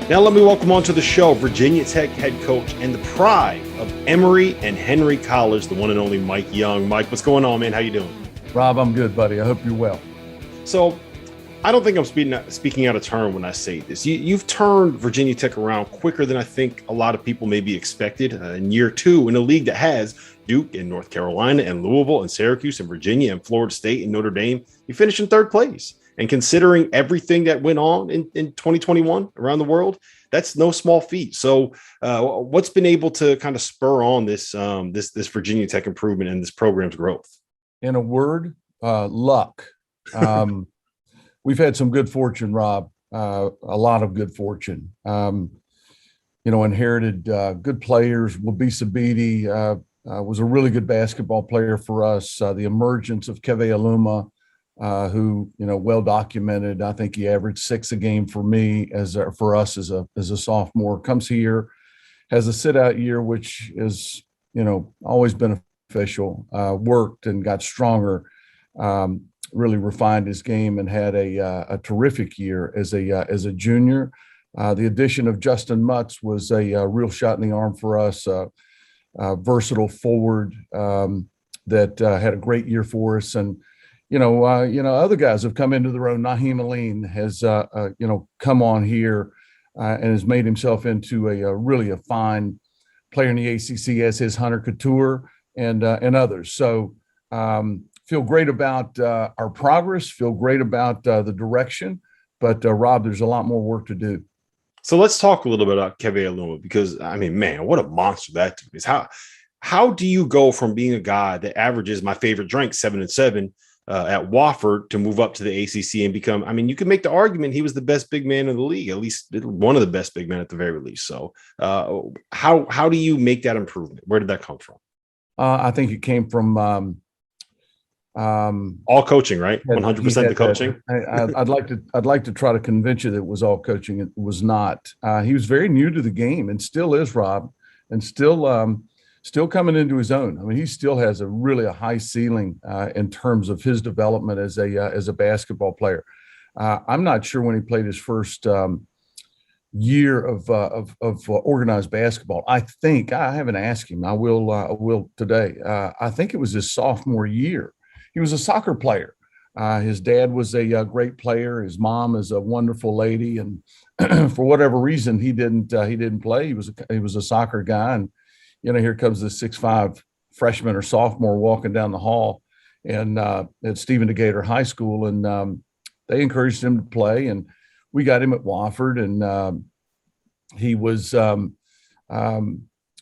Now let me welcome onto the show Virginia Tech head coach and the pride of Emory and Henry College, the one and only Mike Young. Mike, what's going on, man? How you doing? Rob, I'm good, buddy. I hope you're well. So I don't think I'm speaking out of turn when I say this. You've turned Virginia Tech around quicker than I think a lot of people maybe expected. In year two, in a league that has Duke and North Carolina and Louisville and Syracuse and Virginia and Florida State and Notre Dame, you finished in third place. And considering everything that went on in 2021 around the world, that's no small feat. So what's been able to kind of spur on this Virginia Tech improvement and this program's growth? In a word, luck. We've had some good fortune, Rob, a lot of good fortune. Inherited good players. Wabisa Beatty was a really good basketball player for us. The emergence of Keve Aluma, who, well documented. I think he averaged 6 a game for me for us as a sophomore. Comes here, has a sit-out year, which is, always beneficial. Worked and got stronger. Really refined his game and had a terrific year as a junior. The addition of Justin Mutz was a real shot in the arm for us. Versatile forward that had a great year for us. And other guys have come into their own. Naheem Aline has, come on here and has made himself into a fine player in the ACC as his Hunter Couture and others. So feel great about our progress, feel great about the direction. But, Rob, there's a lot more work to do. So let's talk a little bit about Keve Aluma because, man, what a monster that is. How do you go from being a guy that averages my favorite drink 7-7 at Wofford to move up to the ACC and become, you can make the argument he was the best big man in the league, at least one of the best big men at the very least. So how do you make that improvement? Where did that come from? I think it came from all coaching, right? 100% the coaching. I'd like to try to convince you that it was all coaching. It was not. He was very new to the game and still is, Rob, and still coming into his own. He still has a high ceiling in terms of his development as a basketball player. I'm not sure when he played his first year of organized basketball. I think I haven't asked him. I will today. I think it was his sophomore year. He was a soccer player. His dad was a great player. His mom is a wonderful lady, and for whatever reason, he didn't play. He was a soccer guy, and here comes this 6'5" freshman or sophomore walking down the hall, and at Stephen DeGator High School, and they encouraged him to play, and we got him at Wofford, and he was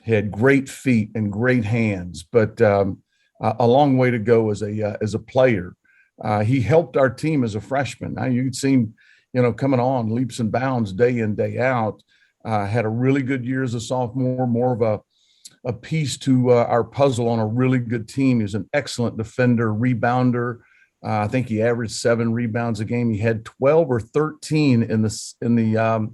had great feet and great hands, but a long way to go as a player. He helped our team as a freshman. Now you could see him, coming on leaps and bounds day in, day out. Had a really good year as a sophomore, more of a piece to our puzzle on a really good team. He's an excellent defender, rebounder. I think he averaged 7 rebounds a game. He had 12 or 13 in the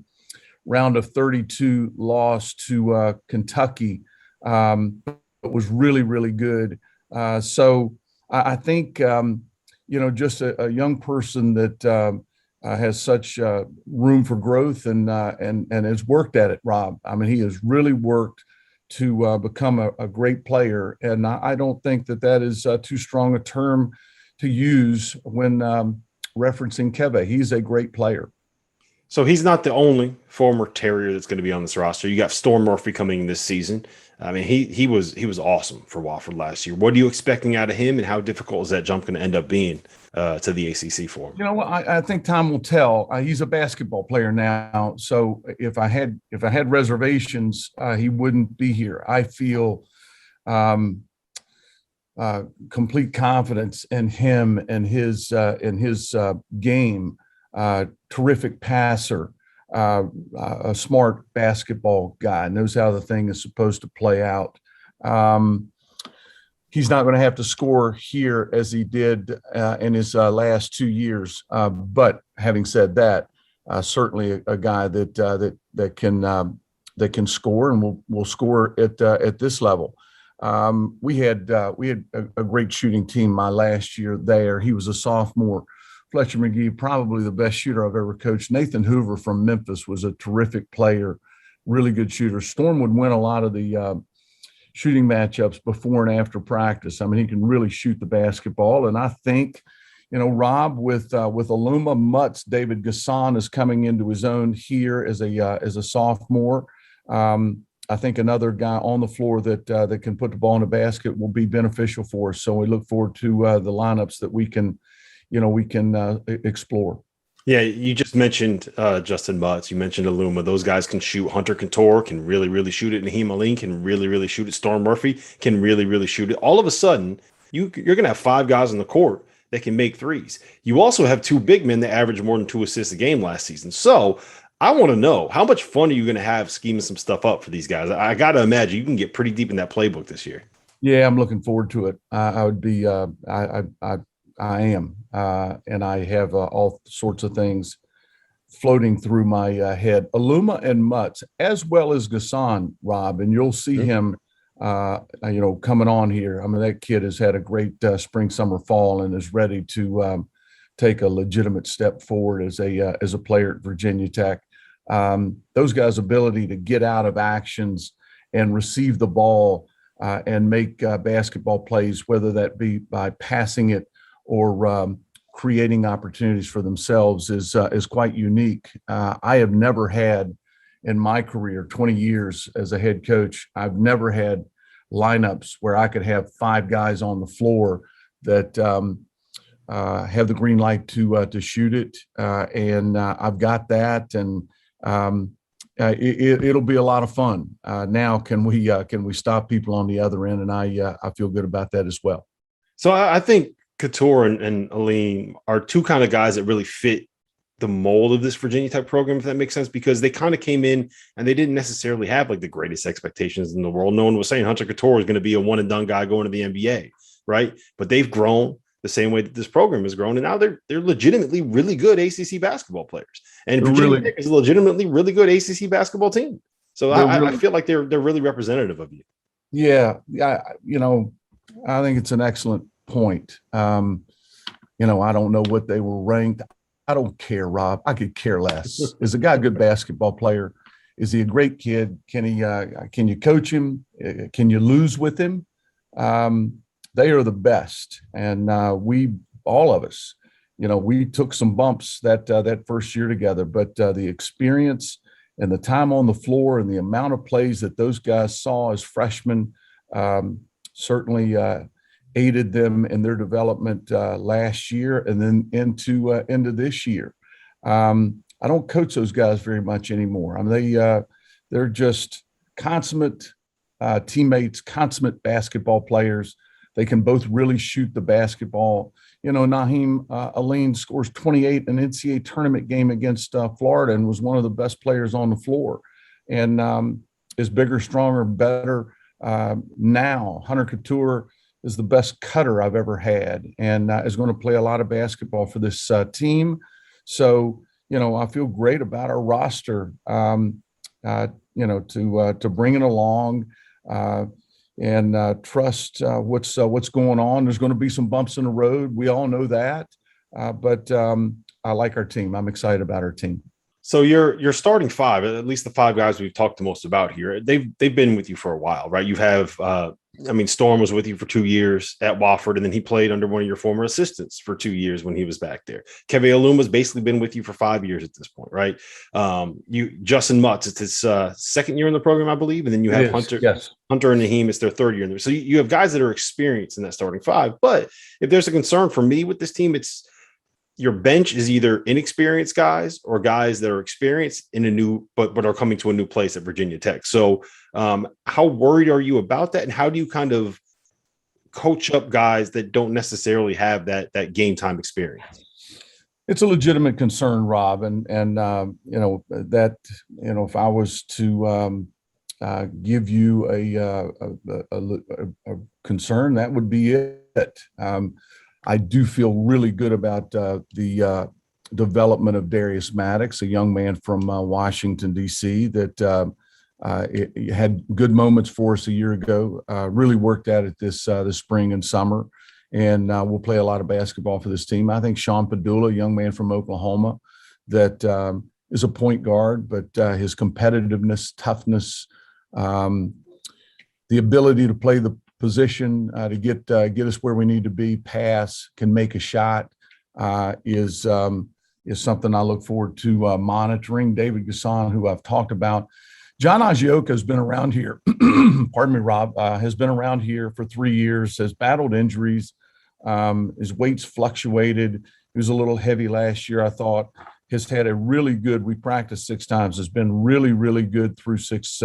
round of 32 loss to Kentucky. It was really, really good. So I think, just a young person that has such room for growth and has worked at it, Rob. He has really worked to become a great player. And I don't think that is too strong a term to use when referencing Keve. He's a great player. So he's not the only former Terrier that's going to be on this roster. You got Storm Murphy coming this season. He was awesome for Wofford last year. What are you expecting out of him, and how difficult is that jump going to end up being to the ACC for him? I think time will tell. He's a basketball player now, so if I had reservations, he wouldn't be here. I feel complete confidence in him and his game. Terrific passer, a smart basketball guy, knows how the thing is supposed to play out. He's not going to have to score here as he did in his last 2 years. But having said that, certainly a guy that can score and will score at this level. We had a great shooting team my last year there. He was a sophomore Fletcher McGee, probably the best shooter I've ever coached. Nathan Hoover from Memphis was a terrific player, really good shooter. Storm would win a lot of the shooting matchups before and after practice. I mean, he can really shoot the basketball. And I think, Rob, with Aluma, Mutz, David Gasson is coming into his own here as a sophomore. I think another guy on the floor that can put the ball in the basket will be beneficial for us. So we look forward to the lineups that we can explore. Yeah, you just mentioned Justin Mutz. You mentioned Aluma. Those guys can shoot. Hunter Couture can really, really shoot it. Naheem Aline can really, really shoot it. Storm Murphy can really, really shoot it. All of a sudden, you're going to have 5 guys on the court that can make threes. You also have 2 big men that average more than 2 assists a game last season. So I want to know, how much fun are you going to have scheming some stuff up for these guys? I got to imagine you can get pretty deep in that playbook this year. Yeah, I'm looking forward to it. I would be. I am, and I have all sorts of things floating through my head. Aluma and Mutz, as well as Gasson, Rob, and you'll see him, coming on here. I mean, that kid has had a great spring, summer, fall, and is ready to take a legitimate step forward as a player at Virginia Tech. Those guys' ability to get out of actions and receive the ball and make basketball plays, whether that be by passing it or creating opportunities for themselves, is quite unique. I have never had in my career, 20 years as a head coach, I've never had lineups where I could have 5 guys on the floor that have the green light to shoot it, and I've got that, and it'll be a lot of fun. Now, can we stop people on the other end? And I feel good about that as well. So I think Couture and Aline are 2 kind of guys that really fit the mold of this Virginia Tech program, if that makes sense, because they kind of came in and they didn't necessarily have like the greatest expectations in the world. No one was saying Hunter Couture is going to be a one and done guy going to the NBA, right? But they've grown the same way that this program has grown, and now they're legitimately really good ACC basketball players. And Virginia Tech is a legitimately really good ACC basketball team. So I feel like they're really representative of you. Yeah, I think it's an excellent point. I don't know what they were ranked. I don't care, Rob. I could care less. Is the guy a good basketball player? Is he a great kid? Can you coach him? Can you lose with him? They are the best. And all of us, we took some bumps that first year together, but the experience and the time on the floor and the amount of plays that those guys saw as freshmen certainly aided them in their development last year and then into this year. I don't coach those guys very much anymore. I mean, they're just consummate teammates, consummate basketball players. They can both really shoot the basketball. Naheem Aline scores 28 in an NCAA tournament game against Florida and was one of the best players on the floor, and is bigger, stronger, better now. Hunter Couture is the best cutter I've ever had, and is going to play a lot of basketball for this team. So, I feel great about our roster, to bring it along and trust what's going on. There's going to be some bumps in the road. We all know that, but I like our team. I'm excited about our team. So you're starting 5, at least the 5 guys we've talked the most about here. They've been with you for a while, right? You have, Storm was with you for 2 years at Wofford, and then he played under one of your former assistants for 2 years when he was back there. Keve Aluma's basically been with you for 5 years at this point, right? Justin Mutz, it's his second year in the program, I believe, and then you have Hunter. Yes. Hunter and Naheem, it's their 3rd year in there. So you have guys that are experienced in that starting 5. But if there's a concern for me with this team, it's your bench is either inexperienced guys or guys that are experienced in a new, but are coming to a new place at Virginia Tech. So how worried are you about that? And how do you kind of coach up guys that don't necessarily have that game time experience? It's a legitimate concern, Rob. And if I was to give you a concern, that would be it. I do feel really good about the development of Darius Maddox, a young man from Washington, D.C. that had good moments for us a year ago, really worked at it this spring and summer. and we'll play a lot of basketball for this team. I think Sean Padula, a young man from Oklahoma, that is a point guard, but his competitiveness, toughness, the ability to play the position to get us where we need to be, pass, can make a shot, is something I look forward to monitoring. David Gasson, who I've talked about. John Agioka has been around here, pardon me, Rob, has been around here for 3 years, has battled injuries. His weight's fluctuated. He was a little heavy last year, I thought. Has had a really good, we practiced 6 times, has been really, really good through six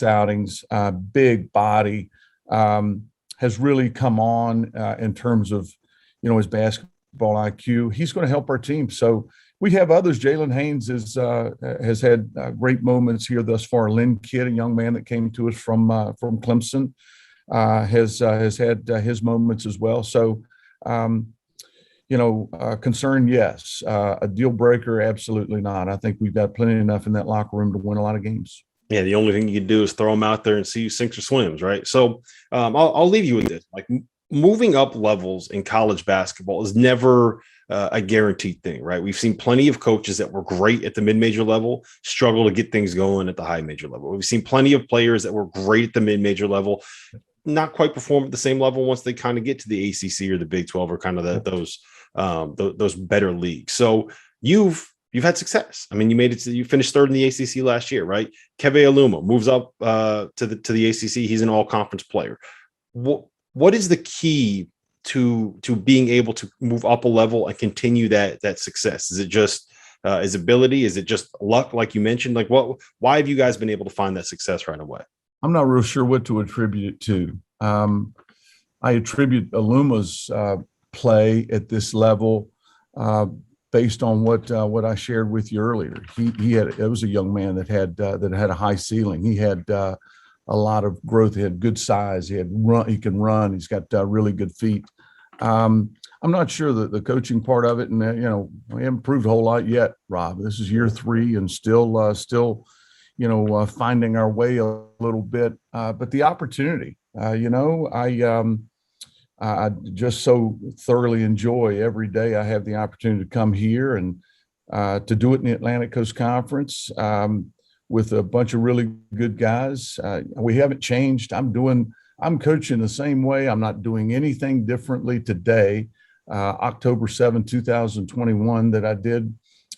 outings, big body, has really come on in terms of, his basketball IQ. He's going to help our team. So we have others. Jalen Haynes has had great moments here thus far. Lynn Kidd, a young man that came to us from Clemson, has had his moments as well. So, concern, yes. A deal breaker, absolutely not. I think we've got plenty enough in that locker room to win a lot of games. Yeah, the only thing you can do is throw them out there and see who sinks or swims, right? So I'll leave you with this. Like, moving up levels in college basketball is never a guaranteed thing, right? We've seen plenty of coaches that were great at the mid-major level struggle to get things going at the high major level. We've seen plenty of players that were great at the mid-major level not quite perform at the same level once they kind of get to the ACC or the Big 12 or kind of those better leagues. So you've had success. I mean, you finished third in the ACC last year, right? Keve Aluma moves up to the ACC. He's an all-conference player. What is the key to being able to move up a level and continue that success? Is it just his ability? Is it just luck, like you mentioned? Like, why have you guys been able to find that success right away? I'm not real sure what to attribute it to. I attribute Aluma's play at this level based on what I shared with you earlier. It was a young man that had a high ceiling. He had a lot of growth. He had good size. He can run. He's got really good feet. I'm not sure that the coaching part of it, and we haven't proved a whole lot yet, Rob. This is year 3 and still finding our way a little bit. But the opportunity, I just so thoroughly enjoy every day I have the opportunity to come here and to do it in the Atlantic Coast Conference with a bunch of really good guys. We haven't changed. I'm coaching the same way. I'm not doing anything differently today, October 7, 2021, that I did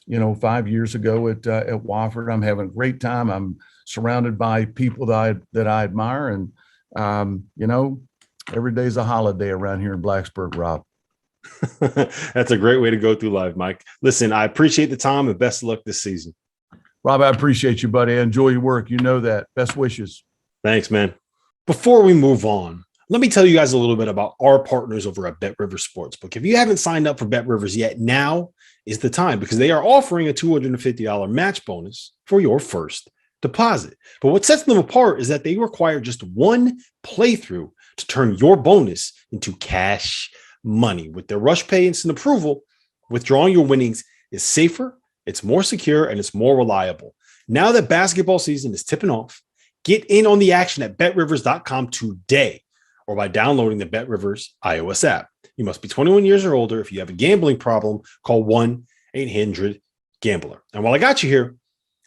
5 years ago at Wofford. I'm having a great time. I'm surrounded by people that I admire, and every day's a holiday around here in Blacksburg, Rob. That's a great way to go through life, Mike. Listen, I appreciate the time and best of luck this season. Rob, I appreciate you, buddy. I enjoy your work. You know that. Best wishes. Thanks, man. Before we move on, let me tell you guys a little bit about our partners over at Bet Rivers Sportsbook. If you haven't signed up for Bet Rivers yet, now is the time, because they are offering a $250 match bonus for your first deposit. But what sets them apart is that they require just one playthrough to turn your bonus into cash money. With their Rush Pay instant approval, withdrawing your winnings is safer, it's more secure, and it's more reliable. Now that basketball season is tipping off, get in on the action at betrivers.com today or by downloading the BetRivers iOS app. You must be 21 years or older. If you have a gambling problem, call 1-800-GAMBLER. And while I got you here,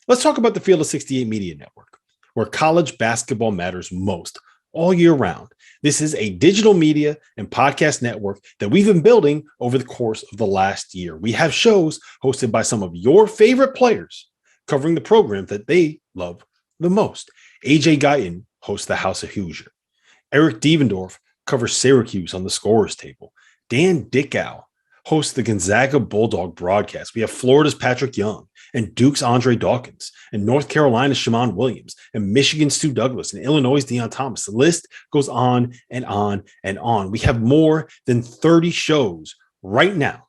let's talk about the Field of 68 Media Network, where college basketball matters most all year round. This is a digital media and podcast network that we've been building over the course of the last year. We have shows hosted by some of your favorite players covering the program that they love the most. AJ Guyton hosts the House of Hoosier. Eric Devendorf covers Syracuse on the Scorer's Table. Dan Dickow hosts the Gonzaga Bulldog broadcast. We have Florida's Patrick Young and Duke's Andre Dawkins and North Carolina's Shammond Williams and Michigan's Stu Douglas and Illinois' Deion Thomas. The list goes on and on and on. We have more than 30 shows right now.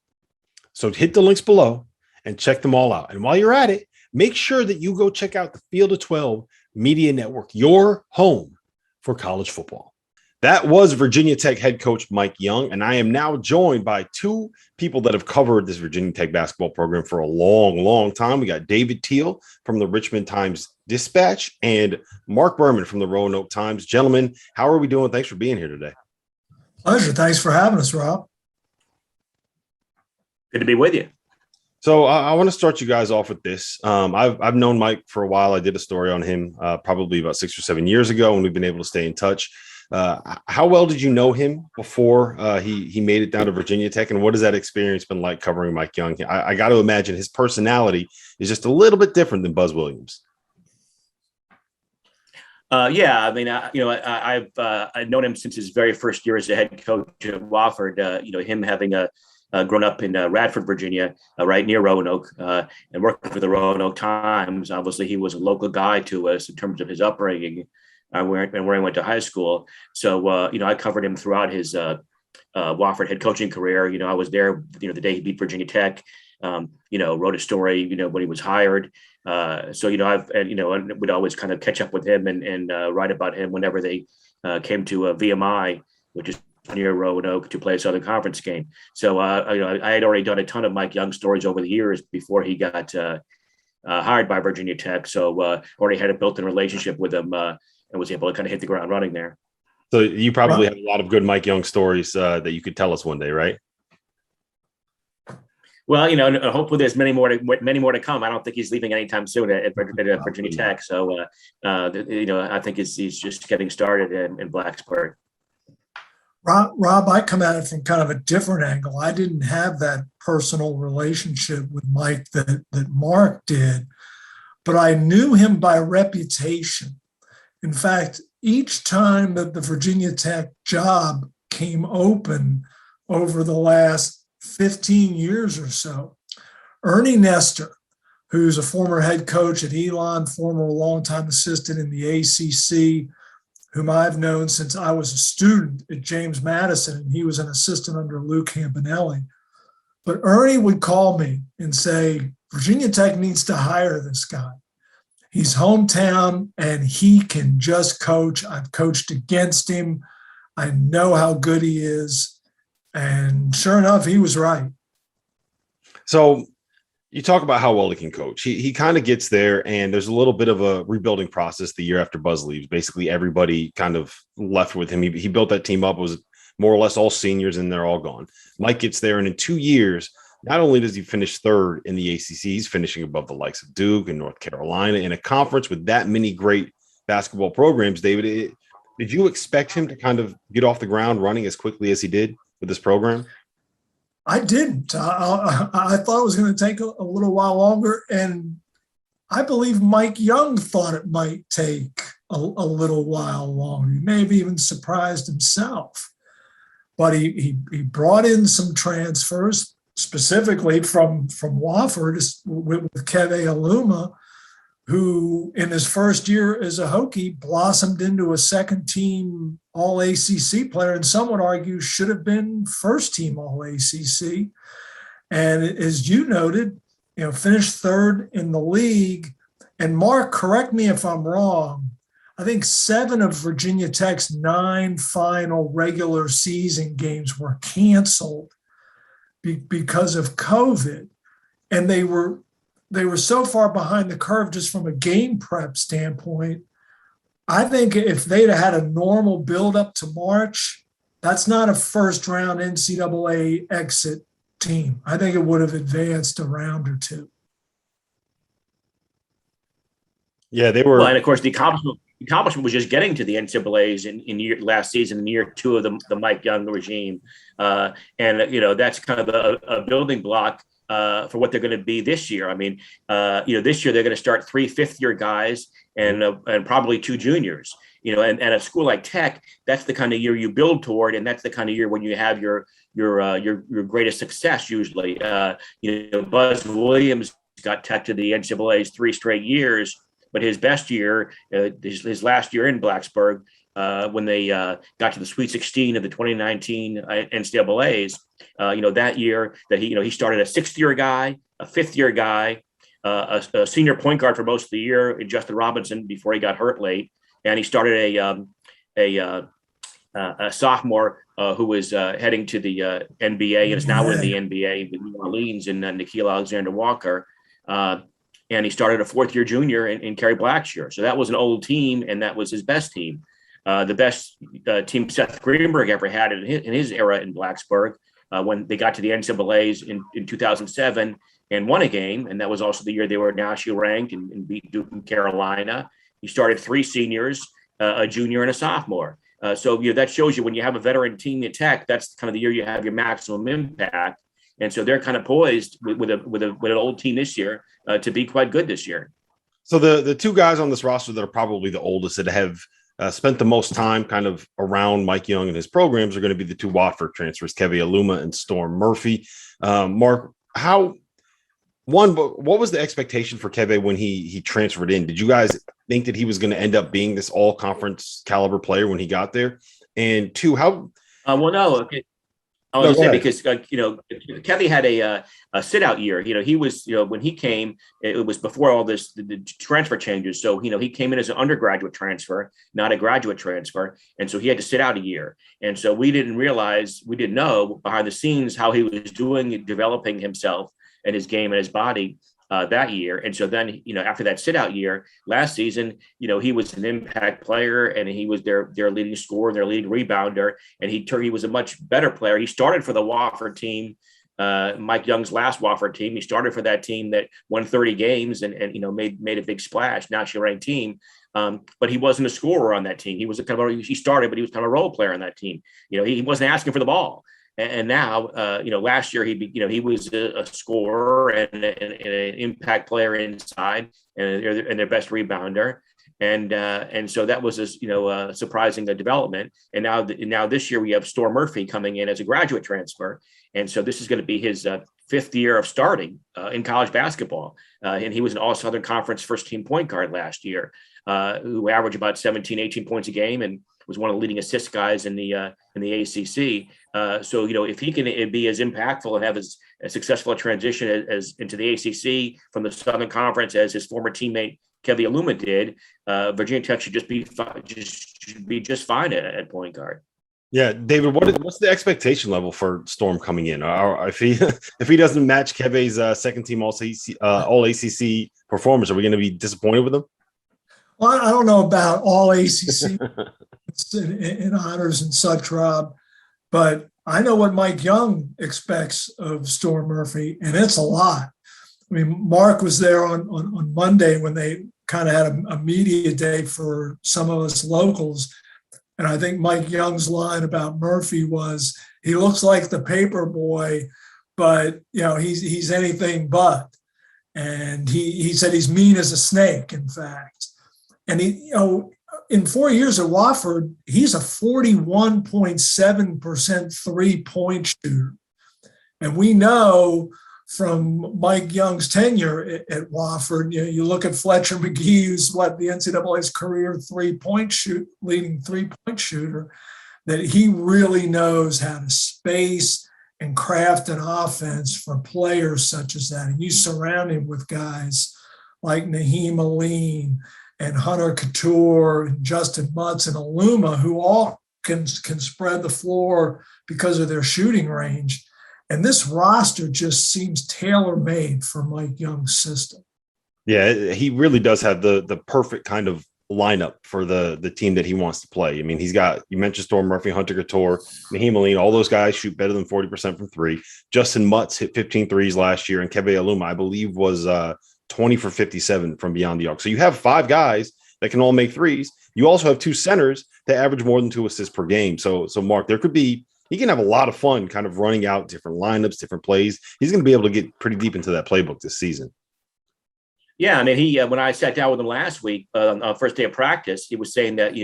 So hit the links below and check them all out. And while you're at it, make sure that you go check out the Field of 12 Media Network, your home for college football. That was Virginia Tech head coach Mike Young, and I am now joined by two people that have covered this Virginia Tech basketball program for a long, long time. We got David Teal from the Richmond Times-Dispatch and Mark Berman from the Roanoke Times. Gentlemen, how are we doing? Thanks for being here today. Pleasure. Thanks for having us, Rob. Good to be with you. So I want to start you guys off with this. I've known Mike for a while. I did a story on him probably about 6 or 7 years ago, and we've been able to stay in touch. How well did you know him before he made it down to Virginia Tech, and what has that experience been like covering Mike Young? I got to imagine his personality is just a little bit different than Buzz Williams. Yeah, I mean, I've known him since his very first year as a head coach at Wofford. Him having grown up in Radford, Virginia, right near Roanoke, and working for the Roanoke Times. Obviously, he was a local guy to us in terms of his upbringing where he went to high school. So, I covered him throughout his Wofford head coaching career. I was there, the day he beat Virginia Tech. Wrote a story, when he was hired. Would always kind of catch up with him and write about him whenever they came to VMI, which is near Roanoke, to play a Southern Conference game. So, I had already done a ton of Mike Young stories over the years before he got hired by Virginia Tech. So, already had a built-in relationship with him and was able to kind of hit the ground running there. So you probably have a lot of good Mike Young stories that you could tell us one day, right? Well, hopefully there's many more to come. I don't think he's leaving anytime soon at Virginia Tech. So, I think he's just getting started in Blacksburg. Rob, I come at it from kind of a different angle. I didn't have that personal relationship with Mike that Mark did, but I knew him by reputation. In fact, each time that the Virginia Tech job came open over the last 15 years or so, Ernie Nestor, who's a former head coach at Elon, former longtime assistant in the ACC, whom I've known since I was a student at James Madison, and he was an assistant under Lou Campanelli. But Ernie would call me and say, Virginia Tech needs to hire this guy. He's hometown and he can just coach. I've coached against him. I know how good he is. And sure enough, he was right. So you talk about how well he can coach. He kind of gets there, and there's a little bit of a rebuilding process the year after Buzz leaves. Basically, everybody kind of left with him. He built that team up. It was more or less all seniors, and they're all gone. Mike gets there, and in 2 years, not only does he finish third in the ACC, he's finishing above the likes of Duke and North Carolina in a conference with that many great basketball programs. David, did you expect him to kind of get off the ground running as quickly as he did with this program? I didn't. I thought it was going to take a little while longer, and I believe Mike Young thought it might take a little while longer. He may have even surprised himself. But he brought in some transfers, specifically from Wofford with Keve Aluma, who in his first year as a Hokie blossomed into a second-team All-ACC player, and some would argue should have been first-team All-ACC. And as you noted, finished third in the league. And Mark, correct me if I'm wrong, I think 7 of Virginia Tech's 9 final regular season games were canceled because of COVID. And they were so far behind the curve just from a game prep standpoint. I think if they'd have had a normal build up to March, that's not a first round NCAA exit team. I think it would have advanced a round or two. Yeah, they were. Well, and of course, the accomplishment was just getting to the NCAAs in last season, in year 2 of the Mike Young regime. That's kind of a building block for what they're going to be this year. I mean, this year they're going to start 3 fifth-year guys and probably 2 juniors. And a school like Tech, that's the kind of year you build toward, and that's the kind of year when you have your greatest success usually. Buzz Williams got Tech to the NCAA's 3 straight years, but his best year, his last year in Blacksburg, when they got to the Sweet 16 of the 2019 NCAAs, that year that he started a 6th-year guy, a 5th-year guy, a senior point guard for most of the year, Justin Robinson, before he got hurt late, and he started a sophomore who was heading to the NBA and is now in the NBA with New Orleans, and Nickeil Alexander-Walker. And he started a 4th-year junior in Kerry Blackshear. So that was an old team, and that was his best team. the best team Seth Greenberg ever had in his era in Blacksburg when they got to the NCAAs in 2007 and won a game. And that was also the year they were nationally ranked and beat Duke and Carolina. He started 3 seniors, a junior and a sophomore. So that shows you when you have a veteran team at Tech, that's kind of the year you have your maximum impact. And so they're kind of poised with an old team this year to be quite good this year. So the 2 guys on this roster that are probably the oldest that have spent the most time kind of around Mike Young and his programs are going to be the 2 Watford transfers, Keve Aluma and Storm Murphy. Mark, what was the expectation for Keve when he transferred in? Did you guys think that he was going to end up being this all conference caliber player when he got there? And 2, how? Well, no. Okay. I was going to say because Kevy had a sit out year. He was when he came, it was before all this the transfer changes. So he came in as an undergraduate transfer, not a graduate transfer, and so he had to sit out a year. And so we didn't know behind the scenes how he was doing, developing himself and his game and his body that year. And so then, after that sit out year last season, he was an impact player and he was their leading scorer, their leading rebounder. And he was a much better player. He started for the Wofford team, Mike Young's last Wofford team. He started for that team that won 30 games and made a big splash, nationally ranked team. But he wasn't a scorer on that team. He was he started, but he was kind of a role player on that team. He wasn't asking for the ball. And now, last year he was a scorer and an impact player inside, and their best rebounder, and so that was a surprising development. And now this year we have Storm Murphy coming in as a graduate transfer, and so this is going to be his 5th year of starting in college basketball, and he was an All Southern Conference first team point guard last year, who averaged about 17, 18 points a game and was one of the leading assist guys in the ACC. So if he can be as impactful and have as successful a transition as into the ACC from the Southern Conference as his former teammate Kevi Aluma did, Virginia Tech should just be just fine at point guard. Yeah, David, what's the expectation level for Storm coming in? If he doesn't match Keve's second team all ACC performance, are we going to be disappointed with him? Well, I don't know about all ACC in honors and such, Rob, but I know what Mike Young expects of Storm Murphy, and it's a lot. I mean, Mark was there on Monday when they kind of had a media day for some of us locals. And I think Mike Young's line about Murphy was, he looks like the paper boy, but he's anything but. And he said he's mean as a snake, in fact. And he, in 4 years at Wofford, he's a 41.7% 3-point shooter. And we know from Mike Young's tenure at Wofford, you look at Fletcher McGee, who's the NCAA's career leading 3-point shooter, that he really knows how to space and craft an offense for players such as that. And you surround him with guys like Naheem Aline and Hunter Couture and Justin Mutz and Aluma, who all can spread the floor because of their shooting range. And this roster just seems tailor-made for Mike Young's system. Yeah, he really does have the perfect kind of lineup for the team that he wants to play. I mean, he's got, you mentioned Storm Murphy, Hunter Couture, Naheem Aline, all those guys shoot better than 40% from 3. Justin Mutz hit 15 threes last year, and Keve Aluma, I believe, was 20 for 57 from beyond the arc. So you have 5 guys that can all make threes. You also have 2 centers that average more than 2 assists per game. So Mark, he can have a lot of fun kind of running out different lineups, different plays. He's going to be able to get pretty deep into that playbook this season. Yeah, I mean, he when I sat down with him last week on the first day of practice, he was saying that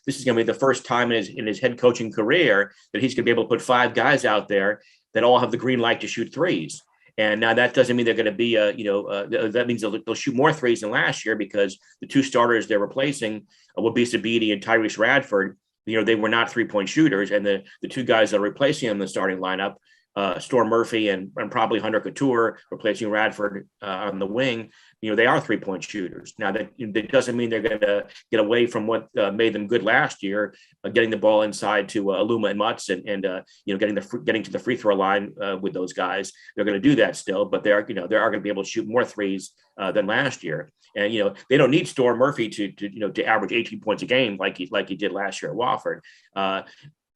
this is going to be the first time in his head coaching career that he's going to be able to put 5 guys out there that all have the green light to shoot threes. And now that doesn't mean they're going to be that means they'll shoot more threes than last year, because the 2 starters they're replacing, Wabisa Beatty and Tyrese Radford, they were not 3-point shooters, and the 2 guys that are replacing them in the starting lineup Storm Murphy and probably Hunter Couture replacing Radford on the wing, they are 3-point shooters. Now that doesn't mean they're going to get away from what made them good last year, getting the ball inside to Aluma and Mutz and getting to the free throw line with those guys. They're going to do that still, but they are going to be able to shoot more threes than last year. And they don't need Storm Murphy to average 18 points a game like he did last year at Wofford.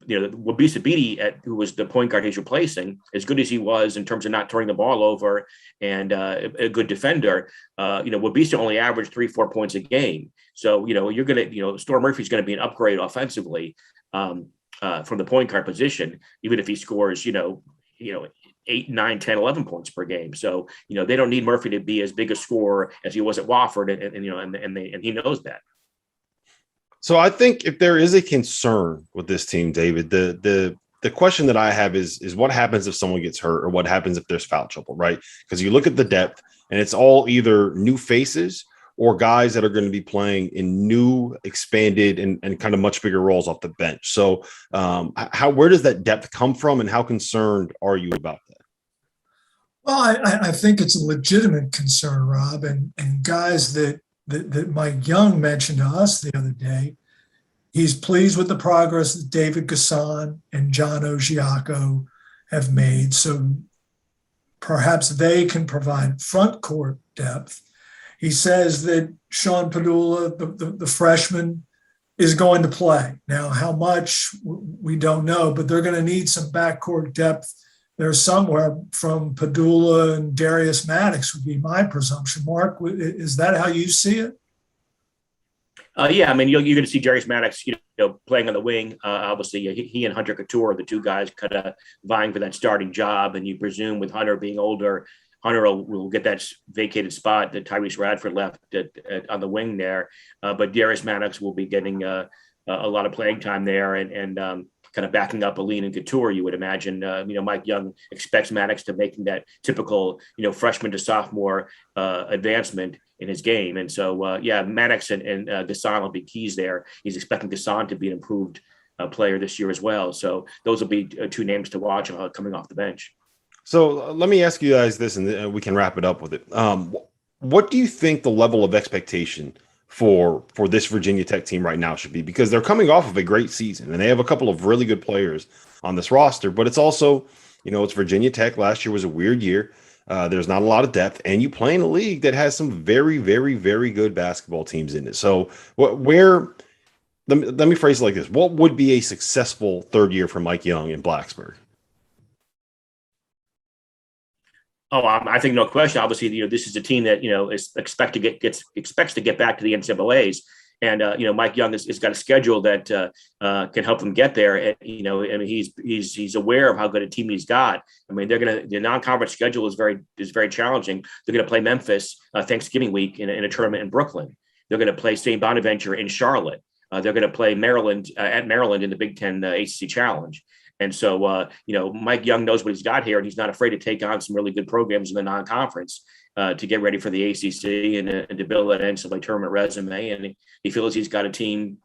Wabisa Bede, who was the point guard he's replacing, as good as he was in terms of not turning the ball over and a good defender, Wabisa only averaged 3-4 points a game. So, you're going to, Storm Murphy's going to be an upgrade offensively from the point guard position, even if he scores, 8, 9, 10, 11 points per game. So, they don't need Murphy to be as big a scorer as he was at Wofford. And he knows that. So I think if there is a concern with this team, David, the question that I have is what happens if someone gets hurt or what happens if there's foul trouble, right? Because you look at the depth and it's all either new faces or guys that are going to be playing in new, expanded, and kind of much bigger roles off the bench. So where does that depth come from and how concerned are you about that? Well, I think it's a legitimate concern, Rob, and guys that Mike Young mentioned to us the other day. He's pleased with the progress that David Gasson and John Ogiaco have made. So perhaps they can provide front court depth. He says that Sean Padula, the freshman, is going to play. Now, how much, we don't know, but they're going to need some backcourt depth there somewhere from Padula and Darius Maddox would be my presumption. Mark, is that how you see it? Yeah, I mean, you're going to see Darius Maddox, playing on the wing. Obviously, he and Hunter Couture are the two guys kind of vying for that starting job. And you presume with Hunter being older, Hunter will get that vacated spot that Tyrese Radford left on the wing there. But Darius Maddox will be getting a lot of playing time there and kind of backing up Aline and Couture, you would imagine. Mike Young expects Maddox to making that typical, freshman to sophomore advancement in his game. And so, Maddox and Gasson will be keys there. He's expecting Gasson to be an improved player this year as well. So those will be two names to watch coming off the bench. So let me ask you guys this, and we can wrap it up with it. What do you think the level of expectation for this Virginia Tech team right now should be? Because they're coming off of a great season, and they have a couple of really good players on this roster. But it's also, it's Virginia Tech. Last year was a weird year. There's not a lot of depth, and you play in a league that has some very, very, very good basketball teams in it. So let me phrase it like this. What would be a successful third year for Mike Young in Blacksburg? Oh, I think no question. Obviously, this is a team that expects to get back to the NCAA's, and Mike Young has got a schedule that can help them get there. And he's aware of how good a team he's got. I mean, the non-conference schedule is very challenging. They're going to play Memphis Thanksgiving week in a tournament in Brooklyn. They're going to play St. Bonaventure in Charlotte. They're going to play Maryland at Maryland in the Big Ten ACC Challenge. And so, Mike Young knows what he's got here, and he's not afraid to take on some really good programs in the non-conference to get ready for the ACC and to build that NCAA tournament resume. And he feels he's got a team,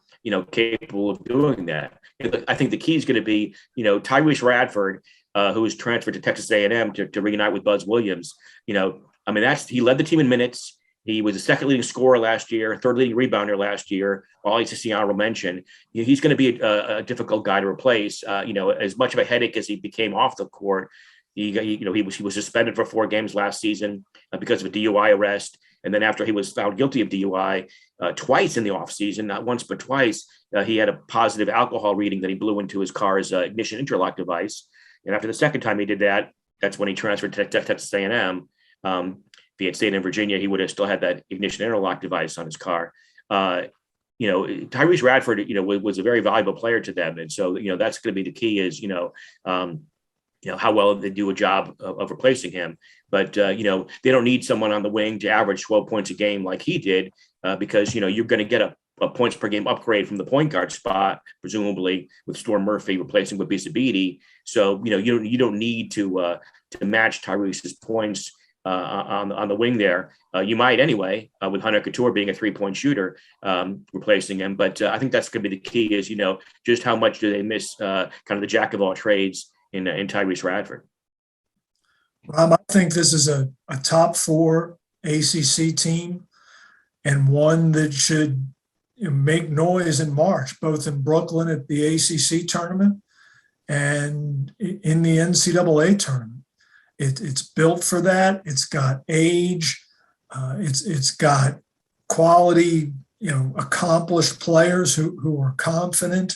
capable of doing that. I think the key is going to be, Tyrese Radford, who was transferred to Texas A&M to reunite with Buzz Williams. He led the team in minutes. He was the second leading scorer last year, third leading rebounder last year, all ACC honorable mention. He's going to be a difficult guy to replace. As much of a headache as he became off the court, he was suspended for 4 games last season because of a DUI arrest. And then after he was found guilty of DUI twice in the offseason, not once but twice, he had a positive alcohol reading that he blew into his car's ignition interlock device. And after the second time he did that, that's when he transferred to Texas A&M. If he had stayed in Virginia, he would have still had that ignition interlock device on his car. Tyrese Radford, was a very valuable player to them. And so, that's going to be the key is, how well they do a job of replacing him. But, they don't need someone on the wing to average 12 points a game like he did because, you're going to get a points per game upgrade from the point guard spot, presumably with Storm Murphy replacing Wabisa Bede. So, you don't need to match Tyrese's points on the wing there. You might anyway, with Hunter Couture being a 3-point shooter, replacing him. But I think that's going to be the key is, just how much do they miss kind of the jack of all trades in Tyrese Radford. Rob, I think this is a top 4 ACC team and one that should make noise in March, both in Brooklyn at the ACC tournament and in the NCAA tournament. It's built for that. It's got age. It's got quality, accomplished players who are confident.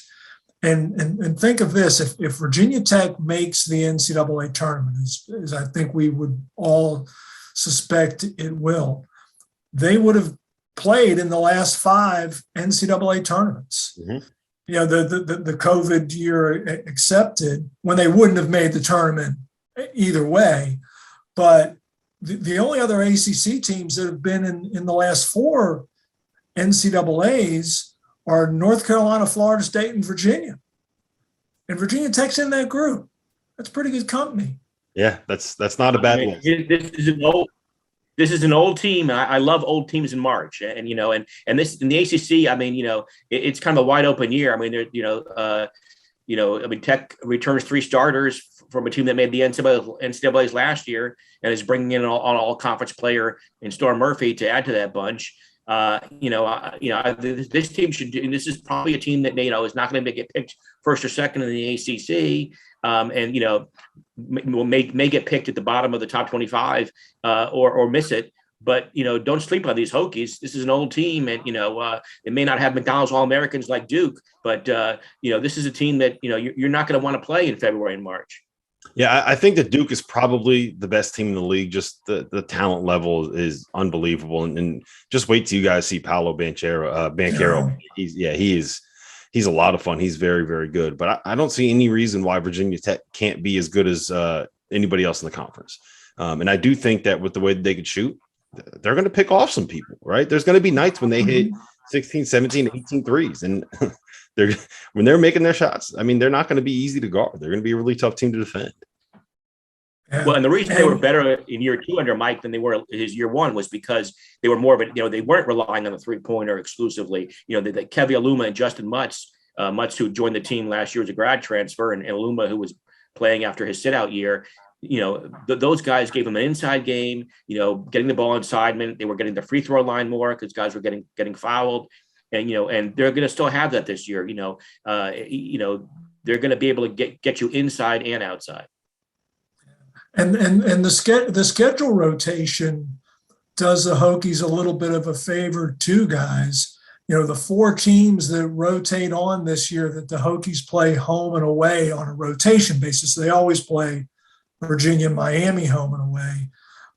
And think of this: if Virginia Tech makes the NCAA tournament, as I think we would all suspect it will, they would have played in the last 5 NCAA tournaments. Mm-hmm. The COVID year accepted, when they wouldn't have made the tournament either way. But the only other ACC teams that have been in the last 4 NCAAs are North Carolina, Florida State, and Virginia. And Virginia Tech's in that group. That's pretty good company. Yeah, that's not a bad one. This is an old team. I love old teams in March, and this in the ACC. I mean, it's kind of a wide open year. I mean, Tech returns 3 starters from a team that made the NCAAs last year and is bringing in an all conference player in Storm Murphy to add to that bunch. This team should do, and this is probably a team that is not going to get picked first or second in the ACC, may get picked at the bottom of the top 25 or miss it. But don't sleep on these Hokies. This is an old team, and it may not have McDonald's All-Americans like Duke, but this is a team that you're not going to want to play in February and March. Yeah, I think that Duke is probably the best team in the league. Just the talent level is unbelievable, and just wait till you guys see Paolo Banchero. He's a lot of fun. He's very, very good. But I don't see any reason why Virginia Tech can't be as good as anybody else in the conference. And I do think that with the way that they could shoot, they're going to pick off some people, right? There's going to be nights when they hit 16, 17, 18 threes, and when they're making their shots, I mean, they're not going to be easy to guard. They're going to be a really tough team to defend. Well, and the reason they were better in year 2 under Mike than they were his year 1 was because they were more of a, they weren't relying on the 3-pointer exclusively. The Kevi Aluma and Justin Mutz, who joined the team last year as a grad transfer, and Aluma, who was playing after his sit-out year, those guys gave him an inside game, getting the ball inside. They were getting the free throw line more because guys were getting fouled. And, and they're going to still have that this year. They're going to be able to get you inside and outside. And the schedule rotation does the Hokies a little bit of a favor too, guys. The 4 teams that rotate on this year that the Hokies play home and away on a rotation basis. They always play Virginia, Miami home and away.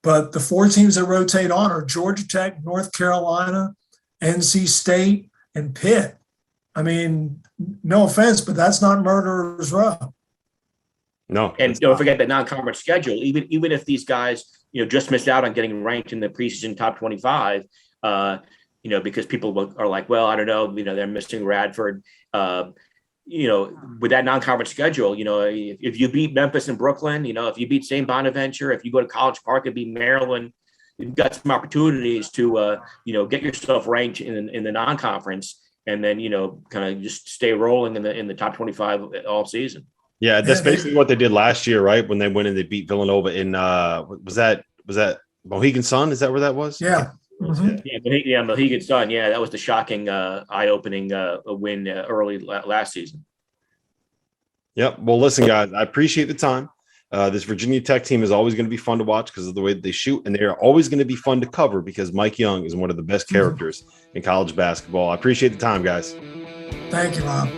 But the 4 teams that rotate on are Georgia Tech, North Carolina, NC State, and Pitt. I mean, no offense, but that's not Murderer's Row. No. And don't forget that non-conference schedule. Even if these guys, just missed out on getting ranked in the preseason top 25, because people are like, well, I don't know, they're missing Radford. With that non-conference schedule, if you beat Memphis and Brooklyn, if you beat St. Bonaventure, if you go to College Park and beat Maryland, you've got some opportunities to, get yourself ranked in the non-conference, and then, kind of just stay rolling in the top 25 all season. Yeah, that's basically what they did last year, right? When they went and they beat Villanova in was that Mohegan Sun? Is that where that was? Yeah. Mm-hmm. Mohegan Sun. Yeah, that was the shocking, eye-opening win early last season. Yep. Well, listen, guys, I appreciate the time. This Virginia Tech team is always going to be fun to watch because of the way that they shoot, and they are always going to be fun to cover because Mike Young is one of the best characters in college basketball. I appreciate the time, guys. Thank you, Rob.